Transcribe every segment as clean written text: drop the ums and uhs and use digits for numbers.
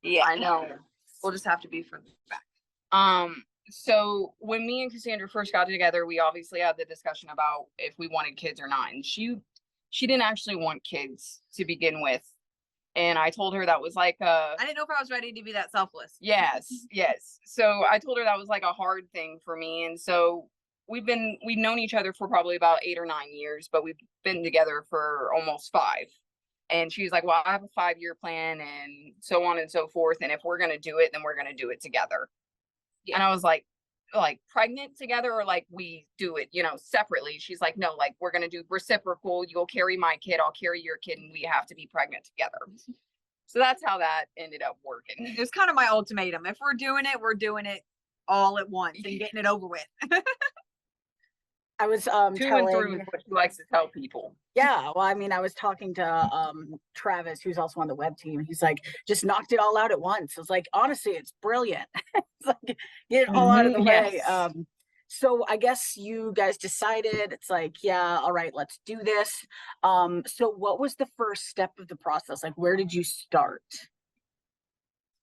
Yeah, I know. we'll just have to be further back. So when me and Cassandra first got together, we obviously had the discussion about if we wanted kids or not. And she didn't actually want kids to begin with. And I told her that was like I didn't know if I was ready to be that selfless. yes. So I told her that was like a hard thing for me. And so we've known each other for probably about 8 or 9 years, but we've been together for almost 5. And she's like, well, I have a 5-year plan and so on and so forth. And if we're going to do it, then we're going to do it together. Yeah. And I was like pregnant together, or like we do it, separately. She's like, no, like we're going to do reciprocal. You'll carry my kid, I'll carry your kid, and we have to be pregnant together. So that's how that ended up working. It was kind of my ultimatum. If we're doing it all at once and getting it over with. I was To and through is what she likes to tell people. Yeah, well, I mean, I was talking to Travis, who's also on the web team. He's like, just knocked it all out at once. I was like, honestly, it's brilliant. It's like, get it all out of the way. So I guess you guys decided, it's like, yeah, all right, let's do this. So what was the first step of the process? Like, where did you start?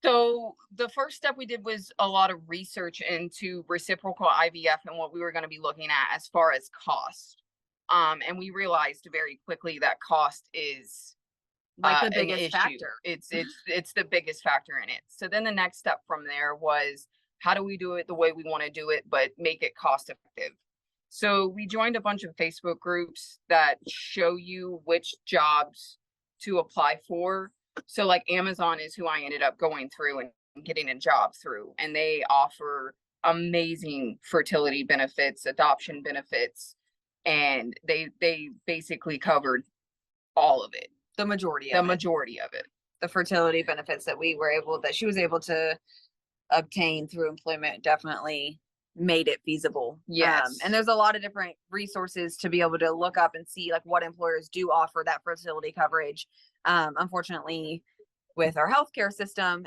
So the first step we did was a lot of research into reciprocal IVF and what we were going to be looking at as far as cost. And we realized very quickly that cost is like the biggest factor. It's the biggest factor in it. So then the next step from there was, how do we do it the way we want to do it, but make it cost effective? So we joined a bunch of Facebook groups that show you which jobs to apply for. So like Amazon is who I ended up going through and getting a job through, and they offer amazing fertility benefits, adoption benefits, and they basically covered all of it. The majority of it. The fertility benefits that she was able to obtain through employment definitely made it feasible. Yes. And there's a lot of different resources to be able to look up and see like what employers do offer that fertility coverage. Unfortunately, with our healthcare system,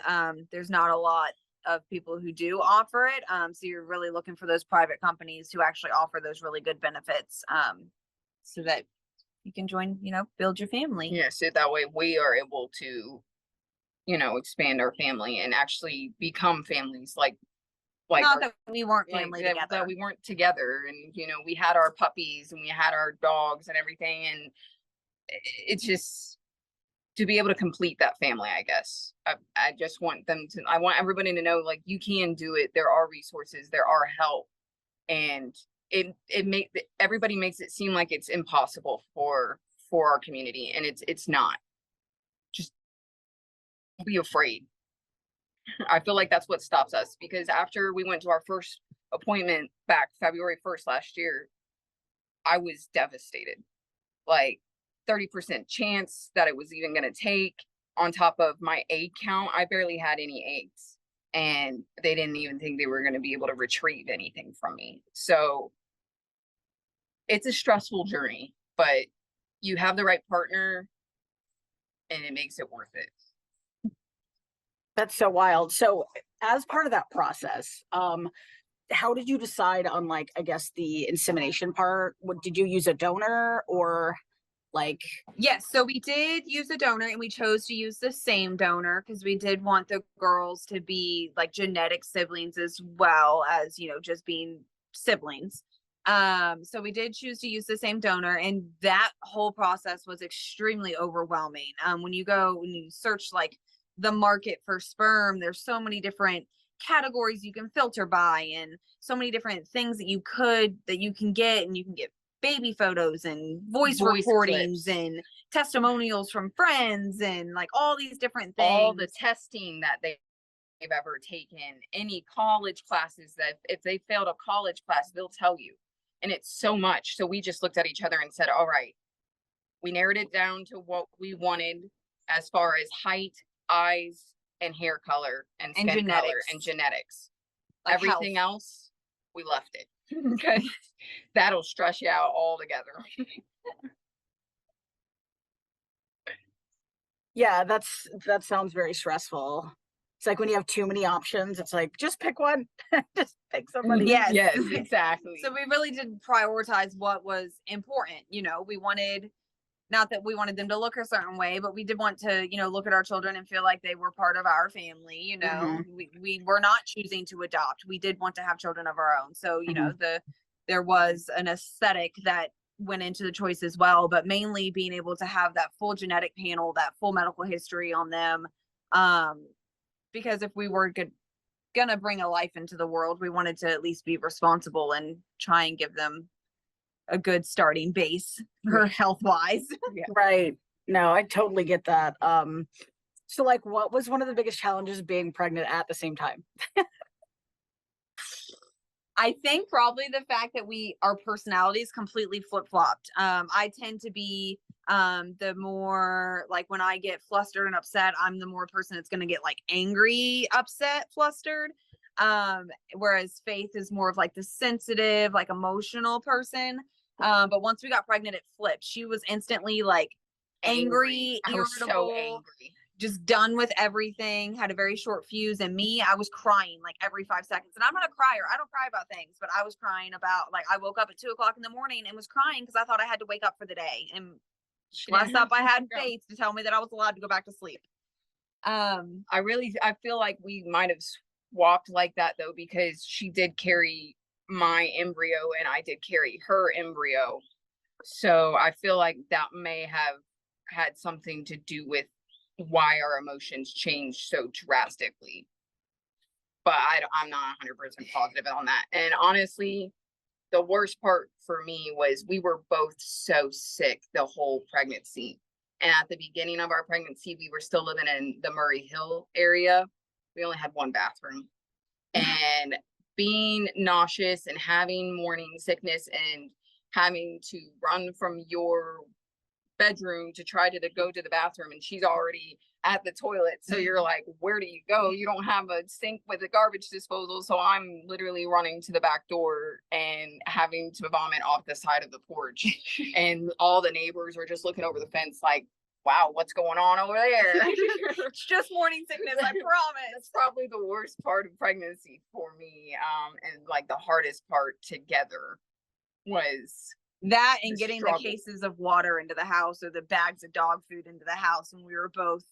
there's not a lot of people who do offer it. So you're really looking for those private companies who actually offer those really good benefits, so that you can join, build your family. Yeah. So that way we are able to, expand our family and actually become families. Like not that we weren't family together. That we weren't together, and we had our puppies and we had our dogs and everything, and it's just to be able to complete that family. I guess I just want I want everybody to know, like, you can do it. There are resources, there are help, and everybody makes it seem like it's impossible for our community, and it's not. Just don't be afraid. I feel like that's what stops us, because after we went to our first appointment back February 1st last year, I was devastated. Like 30% chance that it was even going to take, on top of my egg count. I barely had any eggs, and they didn't even think they were going to be able to retrieve anything from me. So it's a stressful journey, but you have the right partner and it makes it worth it. That's so wild. So as part of that process, how did you decide on, like, I guess the insemination part? Did you use a donor, or like? Yes, so we did use a donor, and we chose to use the same donor because we did want the girls to be like genetic siblings as well as, just being siblings. So we did choose to use the same donor, and that whole process was extremely overwhelming. When you search like the market for sperm, there's so many different categories you can filter by, and so many different things that you can get, and you can get baby photos and voice recordings clips, and testimonials from friends, and like all these different things. All the testing that they've ever taken, any college classes, that if they failed a college class, they'll tell you. And it's so much. So we just looked at each other and said, all right, we narrowed it down to what we wanted as far as height, eyes, and hair color, and skin color, and genetics. Like everything else, we left it, because that'll stress you out altogether. Yeah, that sounds very stressful. It's like when you have too many options, it's like, just pick one. Just pick somebody. Yes, exactly. So we really did prioritize what was important. We wanted not that we wanted them to look a certain way, but we did want to, you know, look at our children and feel like they were part of our family. You know, we were not choosing to adopt. We did want to have children of our own. So, you know, there was an aesthetic that went into the choice as well, but mainly being able to have that full genetic panel, that full medical history on them. Because if we were gonna bring a life into the world, we wanted to at least be responsible and try and give them a good starting base for health wise. Right. No, I totally get that. So like what was one of the biggest challenges being pregnant at the same time? I think probably the fact that our personalities completely flip-flopped. I tend to be the more like when I get flustered and upset, I'm the more person that's going to get like angry, upset, flustered. Whereas Faith is more of like the sensitive, like emotional person. But once we got pregnant, it flipped. She was instantly like angry, I was irritable, so angry. just done with everything, had a very short fuse. And me, I was crying like every 5 seconds. And I'm not a crier. I don't cry about things, but I was crying about, like, I woke up at 2:00 in the morning and was crying because I thought I had to wake up for the day. And bless up, I had Faith to tell me that I was allowed to go back to sleep. I feel like we might have swapped like that though, because she did carry my embryo and I did carry her embryo. So I feel like that may have had something to do with why our emotions changed so drastically. But I'm not 100% positive on that. And honestly, the worst part for me was we were both so sick the whole pregnancy. And at the beginning of our pregnancy, we were still living in the Murray Hill area. We only had one bathroom. And being nauseous and having morning sickness and having to run from your bedroom to try to go to the bathroom, and she's already at the toilet. So you're like, where do you go? You don't have a sink with a garbage disposal. So I'm literally running to the back door and having to vomit off the side of the porch. And all the neighbors are just looking over the fence like, wow, what's going on over there? It's just morning sickness, I promise. That's probably the worst part of pregnancy for me. And like the hardest part together was that and getting struggle. the cases of water into the house or the bags of dog food into the house when we were both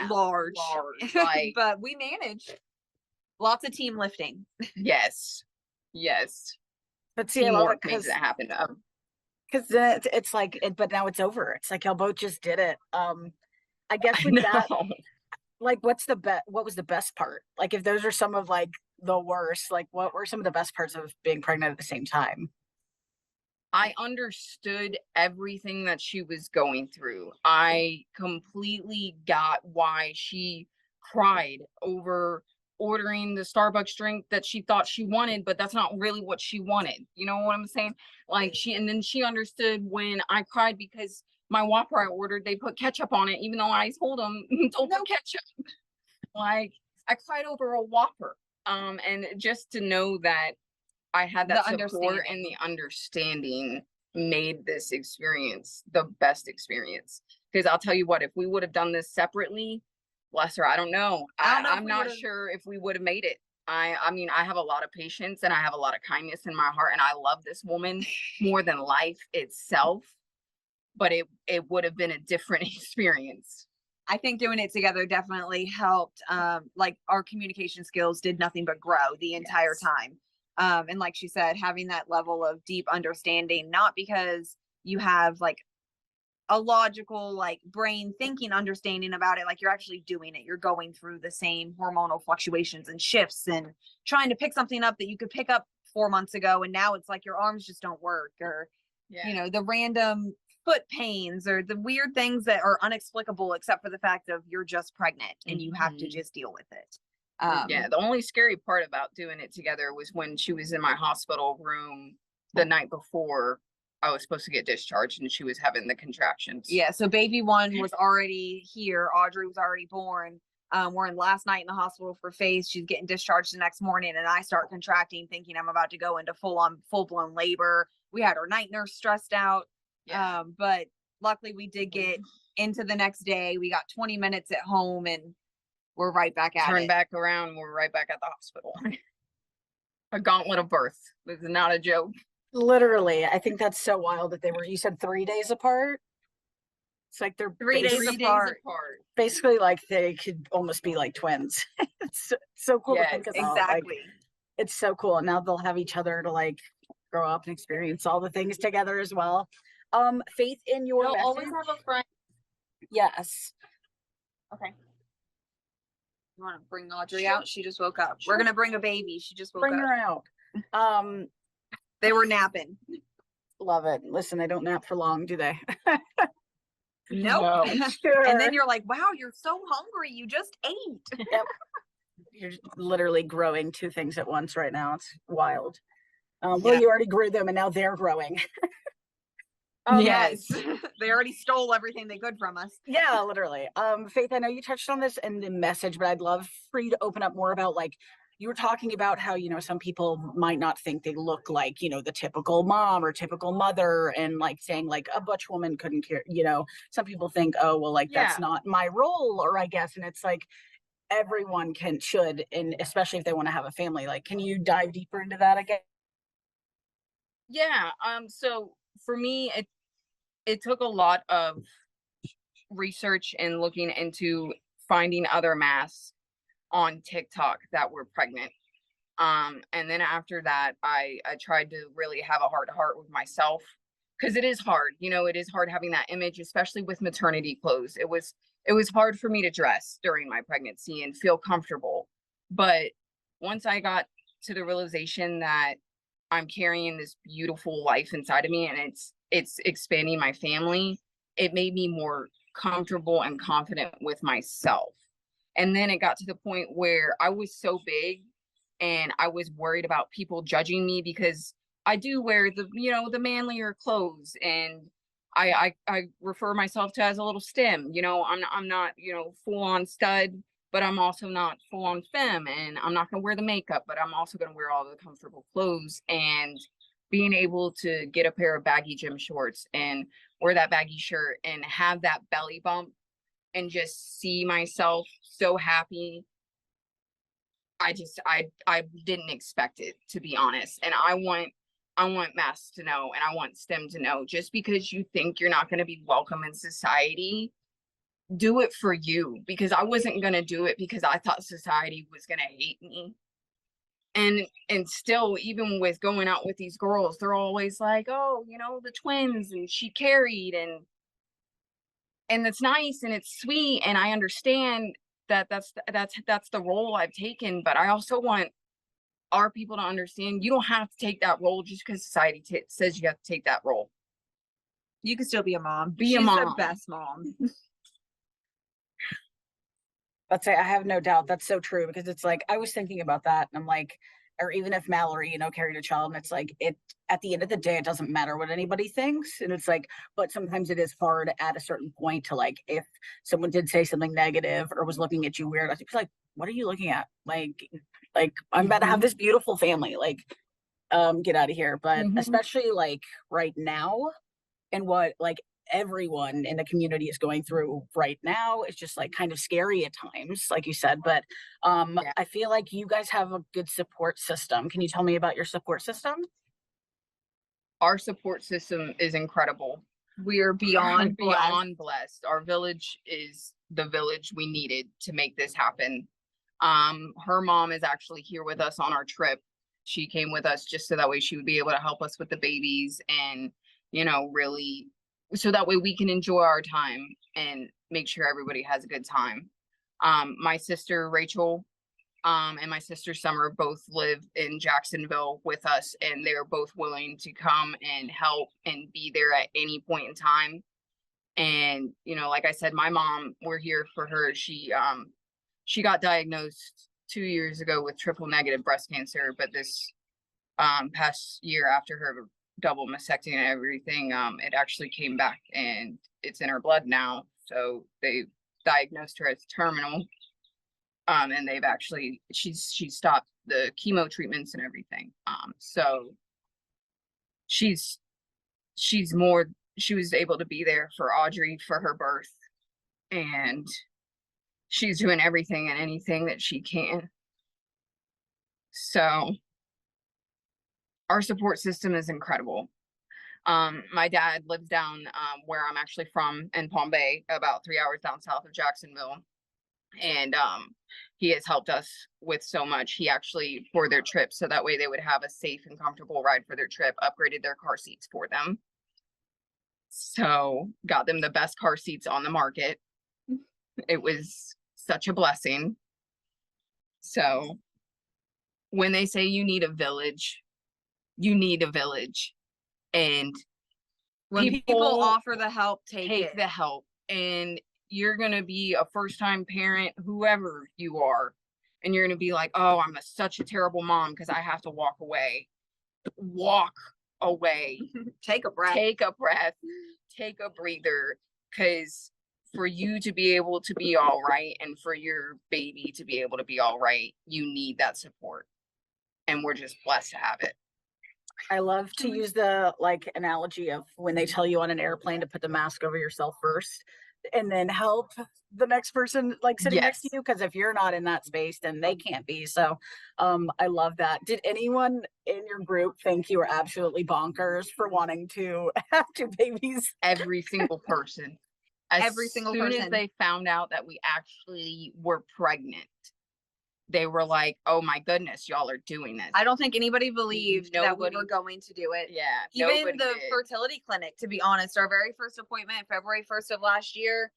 large. Like, but we managed. Lots of team lifting. Yes. But see, I love it makes it happen. Because then it's like, but now it's over. It's like y'all both just did it. I guess with that, like, what was the best part? Like, if those are some of like the worst, like, what were some of the best parts of being pregnant at the same time? I understood everything that she was going through. I completely got why she cried over ordering the Starbucks drink that she thought she wanted, but that's not really what she wanted. You know what I'm saying? Like and then she understood when I cried because my Whopper I ordered, they put ketchup on it, even though I told them don't put ketchup. Like I cried over a Whopper. And just to know that I had that support and the understanding made this experience the best experience. Because I'll tell you what, if we would have done this separately, bless her, I don't know. I'm not sure if we would have made it. I mean, I have a lot of patience and I have a lot of kindness in my heart, and I love this woman more than life itself. But it would have been a different experience. I think doing it together definitely helped. Like our communication skills did nothing but grow the entire time. And like she said, having that level of deep understanding, not because you have like a logical, like brain thinking understanding about it, like you're actually doing it. You're going through the same hormonal fluctuations and shifts and trying to pick something up that you could pick up 4 months ago. And now it's like your arms just don't work, or, you know, the random foot pains or the weird things that are inexplicable, except for the fact of you're just pregnant and you have to just deal with it. The only scary part about doing it together was when she was in my hospital room the night before I was supposed to get discharged and she was having the contractions. Yeah, so baby one was already here. Audrey was already born. We're in last night in the hospital for Faith. She's getting discharged the next morning, and I start contracting, thinking I'm about to go into full-blown labor. We had our night nurse stressed out. But luckily we did get into the next day. We got 20 minutes at home and we're right back at it. Turn back around, we're right back at the hospital. A gauntlet of birth. This is not a joke. Literally, I think that's so wild that you said 3 days apart. It's like they're 3 days 3 days apart. apart. basically like they could almost be like twins. It's so cool to think Yes, about. Like, Exactly. it's so cool. And now they'll have each other to like grow up and experience all the things together as well. Faith, in your They'll message. always have a friend. Yes. Okay. You want to bring Audrey out? She just woke up. We're gonna bring a baby. She just woke Bring up. her out. Um, They were napping. love it. Listen, they don't nap for long, do they? Nope. No. Sure. And then you're like, wow, you're so hungry. You just ate. Yep. You're literally growing two things at once right now. It's wild. Well, Yeah. you already grew them and now they're growing. Yes. They already stole everything they could from us. Yeah, literally. Faith, I know you touched on this in the message, but I'd love for you to open up more about, like, you were talking about how, you know, some people might not think they look like, you know, the typical mom or typical mother, and like saying like a butch woman couldn't care, you know, some people think, oh, well, like that's Yeah. not my role, or I guess, and it's like everyone should, and especially if they want to have a family. Like, can you dive deeper into that again? Yeah. So for me, it took a lot of research and looking into finding other masks on TikTok that were pregnant. And then after that, I tried to really have a heart to heart with myself, because it is hard. You know, it is hard having that image, especially with maternity clothes. It was hard for me to dress during my pregnancy and feel comfortable. But once I got to the realization that I'm carrying this beautiful life inside of me, and it's expanding my family, it made me more comfortable and confident with myself. And then it got to the point where I was so big and I was worried about people judging me, because I do wear the, you know, the manlier clothes, and I refer myself to as a little stem. You know, I'm not, you know, full on stud, but I'm also not full on femme, and I'm not going to wear the makeup, but I'm also going to wear all the comfortable clothes. And being able to get a pair of baggy gym shorts and wear that baggy shirt and have that belly bump and just see myself so happy, I didn't expect it, to be honest. And I want Mass to know, and I want STEM to know, just because you think you're not going to be welcome in society, do it for you. Because I wasn't going to do it because I thought society was going to hate me. And still, even with going out with these girls, they're always like, oh, you know, the twins, and she carried, and it's nice and it's sweet, and I understand that that's the role I've taken. But I also want our people to understand, you don't have to take that role just because society says you have to take that role. You can still be a mom. Be a She's mom. the best mom. Let's say, I have no doubt that's so true, because it's like I was thinking about that, and I'm like, or even if Mallory, you know, carried a child, and it's like, it at the end of the day, it doesn't matter what anybody thinks. And it's like, but sometimes it is hard at a certain point to, like, if someone did say something negative or was looking at you weird, I think, like, what are you looking at? Like I'm about to have this beautiful family. Like, get out of here. But especially like right now, and what like everyone in the community is going through right now, it's just like kind of scary at times, like you said. But Yeah. I feel like you guys have a good support system. Can you tell me about your support system? Our support system is incredible. We are beyond blessed. Beyond blessed. Our village is the village we needed to make this happen. Her mom is actually here with us on our trip. She came with us just so that way she would be able to help us with the babies, and, you know, really, so that way we can enjoy our time and make sure everybody has a good time. My sister Rachel, and my sister Summer both live in Jacksonville with us, and they're both willing to come and help and be there at any point in time. And, you know, like I said, my mom, we're here for her. She got diagnosed 2 years ago with triple negative breast cancer, but this past year, after her double mastectomy and everything, it actually came back, and it's in her blood now. So they diagnosed her as terminal. And they've actually, she stopped the chemo treatments and everything. So she was able to be there for Audrey for her birth, and she's doing everything and anything that she can. So our support system is incredible. My dad lives down where I'm actually from in Palm Bay, about 3 hours down south of Jacksonville. And he has helped us with so much. He actually, for their trip, so that way they would have a safe and comfortable ride for their trip, upgraded their car seats for them. So got them the best car seats on the market. It was such a blessing. So when they say you need a village, you need a village. And When people offer the help, take the help. And you're going to be a first-time parent, whoever you are, and you're going to be like, oh, I'm such a terrible mom because I have to walk away. Walk away. Take a breath. Take a breath. Take a breather. Because for you to be able to be all right and for your baby to be able to be all right, you need that support. And we're just blessed to have it. I love to use the like analogy of when they tell you on an airplane to put the mask over yourself first and then help the next person like sitting next to you, because if you're not in that space then they can't be. So I love that. Did anyone in your group think you were absolutely bonkers for wanting to have 2 babies? Every single person. Every single person. As soon as they found out that we actually were pregnant, they were like, oh my goodness, y'all are doing this. I don't think anybody believed that we Nobody- were going to do it. Yeah. Even nobody the did. fertility clinic, to be honest, our very first appointment, February 1st of last year,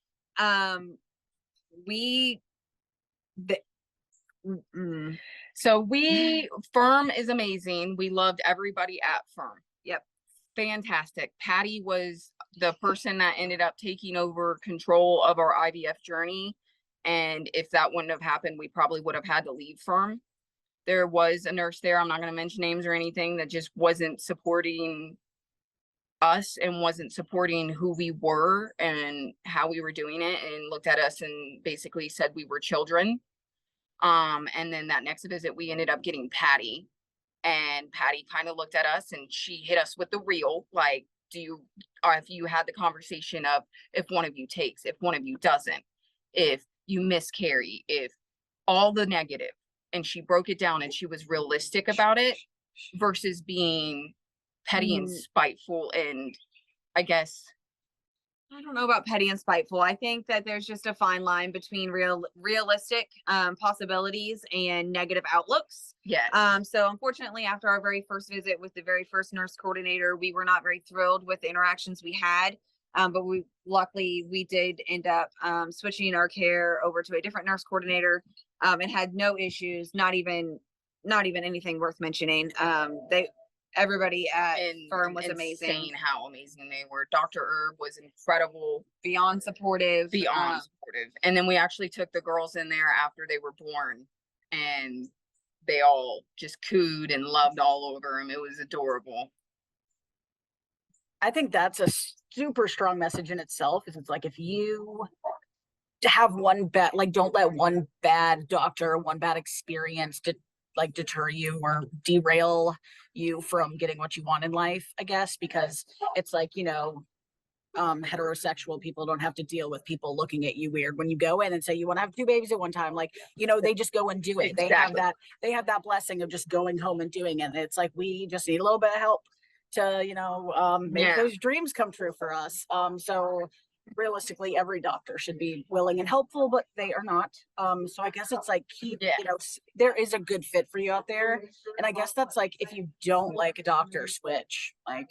So Firm is amazing. We loved everybody at Firm. Yep. Fantastic. Patty was the person that ended up taking over control of our IVF journey. And if that wouldn't have happened, we probably would have had to leave Firm. There was a nurse there, I'm not going to mention names or anything, that just wasn't supporting us and wasn't supporting who we were and how we were doing it, and looked at us and basically said we were children. And then that next visit, we ended up getting Patty, and Patty kind of looked at us and she hit us with the real, like, if you had the conversation of if one of you takes, if one of you doesn't, if you miscarry, if all the negative, and she broke it down and she was realistic about it versus being petty and spiteful. And I guess I don't know about petty and spiteful. I think that there's just a fine line between realistic possibilities and negative outlooks. yes. So unfortunately, after our very first visit with the very first nurse coordinator, we were not very thrilled with the interactions we had. But luckily we did end up switching our care over to a different nurse coordinator, and had no issues, not even anything worth mentioning. Everybody at Firm was amazing. How amazing they were. Dr. Erb was incredible. Beyond supportive. And then we actually took the girls in there after they were born, and they all just cooed and loved all over them. It was adorable. I think that's a super strong message in itself. Is it's like, if you have one bad, like, don't let one bad doctor, one bad experience deter you or derail you from getting what you want in life, I guess, because it's like, heterosexual people don't have to deal with people looking at you weird when you go in and say you want to have 2 babies at one time. Like, they just go and do it. Exactly. They have that blessing of just going home and doing it. And it's like, we just need a little bit of help to, make those dreams come true for us. So realistically, every doctor should be willing and helpful, but they are not. So I guess it's like, there is a good fit for you out there. And I guess that's like, if you don't like a doctor, switch, like,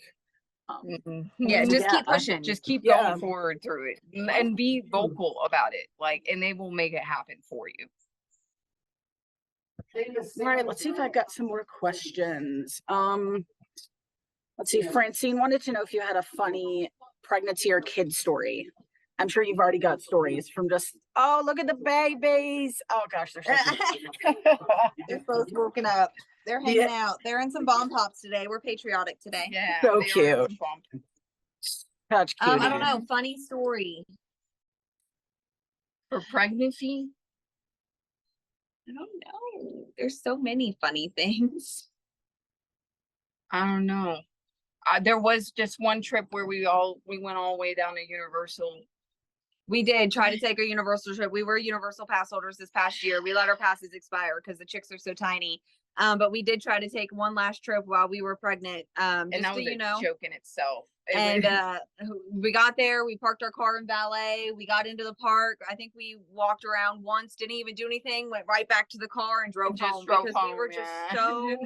just keep pushing, just keep going forward through it, and be vocal about it, like, and they will make it happen for you. All right, let's see if I've got some more questions. Let's see, Francine wanted to know if you had a funny pregnancy or kid story. I'm sure you've already got stories from just, oh, look at the babies. Oh gosh, they're so cute. They're both woken up. They're hanging out. They're in some bomb pops today. We're patriotic today. Yeah. So cute. Such cute. I don't know. Funny story. For pregnancy? I don't know. There's so many funny things. I don't know. There was just one trip where we went all the way down to Universal We did try to take a universal trip. We were universal pass holders this past year. We let our passes expire because the chicks are so tiny. But we did try to take one last trip while we were pregnant. And Just that was so a you know. joke in itself. And we got there, we parked our car in valet, we got into the park. I think we walked around once, didn't even do anything, went right back to the car and drove home because we were just so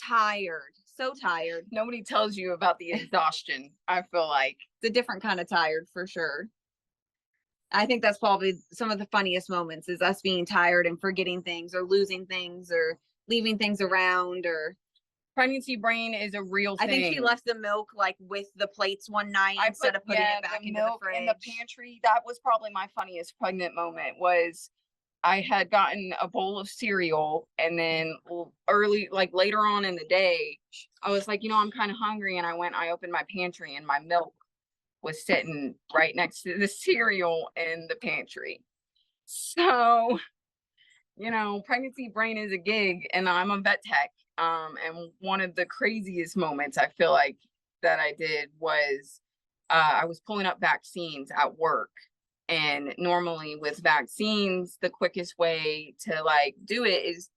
tired. So tired. Nobody tells you about the exhaustion, I feel like. It's a different kind of tired for sure. I think that's probably some of the funniest moments is us being tired and forgetting things or losing things or leaving things around or Pregnancy brain is a real thing. I think she left the milk like with the plates one night instead of putting it back into the fridge. In the pantry. That was probably my funniest pregnant moment was I had gotten a bowl of cereal and then later on in the day, I was like, I'm kind of hungry. And I opened my pantry and my milk was sitting right next to the cereal in the pantry. So, pregnancy brain is a gig and I'm a vet tech. And one of the craziest moments I feel like that I did was I was pulling up vaccines at work. And normally with vaccines, the quickest way to do it is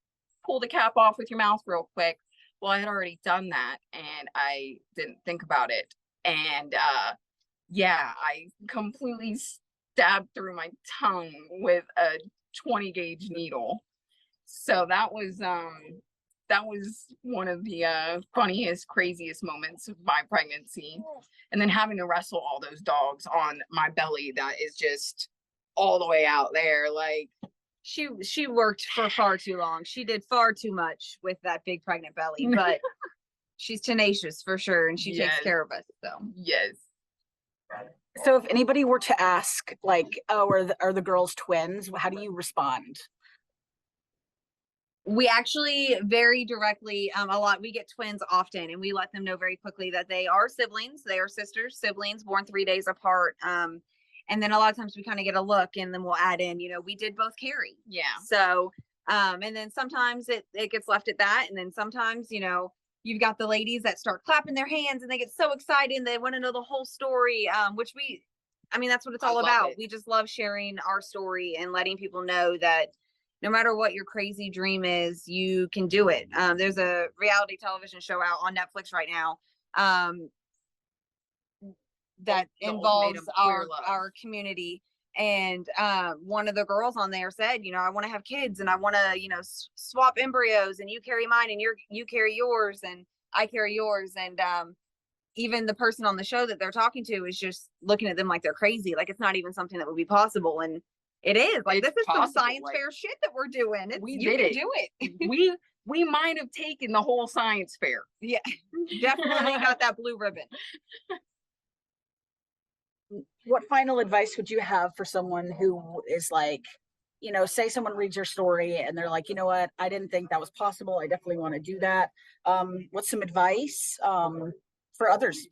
pull the cap off with your mouth real quick. Well, I had already done that and I didn't think about it. And I completely stabbed through my tongue with a 20 gauge needle. So that was one of the funniest, craziest moments of my pregnancy. And then having to wrestle all those dogs on my belly, that is just all the way out there. Like she worked for far too long. She did far too much with that big pregnant belly, but she's tenacious for sure. And she takes care of us. So yes. So if anybody were to ask are the girls twins? How do you respond? We actually very directly, we get twins often and we let them know very quickly that they are siblings. They are sisters, siblings born 3 days apart. And then a lot of times we kind of get a look and then we'll add in, we did both carry. Yeah. So, and then sometimes it gets left at that. And then sometimes, you've got the ladies that start clapping their hands and they get so excited and they want to know the whole story, that's what it's all about. We just love sharing our story and letting people know that no matter what your crazy dream is, you can do it. There's a reality television show out on Netflix right now that involves our community. And one of the girls on there said, I want to have kids and I want to, swap embryos and you carry mine and you carry yours and I carry yours. And even the person on the show that they're talking to is just looking at them like they're crazy. Like it's not even something that would be possible. And it is this is some science fair shit that we're doing. You can do it. We might have taken the whole science fair. Yeah, definitely got that blue ribbon. What final advice would you have for someone who is say someone reads your story and they're like, you know what, I didn't think that was possible. I definitely want to do that. What's some advice for others?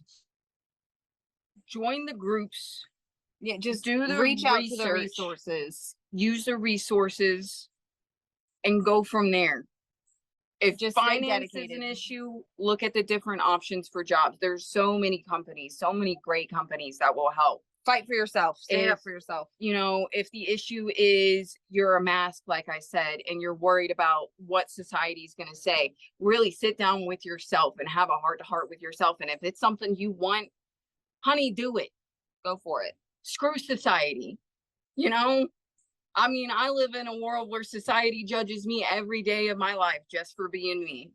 Join the groups. Yeah, just reach out to the resources. Use the resources and go from there. If just finance is an issue, look at the different options for jobs. There's so many companies, so many great companies that will help. Fight for yourself. Stand up for yourself. If the issue is you're a mask, like I said, and you're worried about what society's going to say, really sit down with yourself and have a heart-to-heart with yourself. And if it's something you want, honey, do it. Go for it. Screw society. I live in a world where society judges me every day of my life just for being me.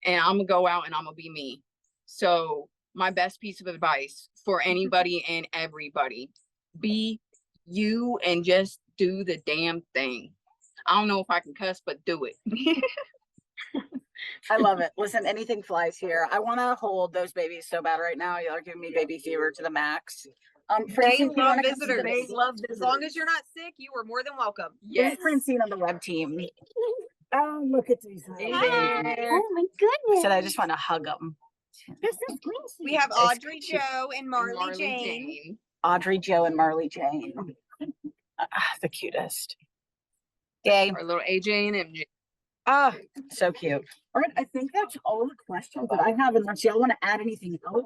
And I'm going to go out and I'm going to be me. So my best piece of advice for anybody and everybody, be you and just do the damn thing. I don't know if I can cuss, but do it. I love it. Listen, anything flies here. I want to hold those babies so bad right now. Y'all are giving me baby fever to the max. Francine, they love visitors. They love visitors. As long as you're not sick, you are more than welcome. Yes. Francine on the web team. Oh, look at these. Oh my goodness. Said I just want to hug them. We have Audrey Joe and Marley Jane. Audrey Joe and Marley Jane. The cutest. Yay. Our little AJ and MJ. Oh, so cute. All right, I think that's all the questions that I have, unless y'all want to add anything else.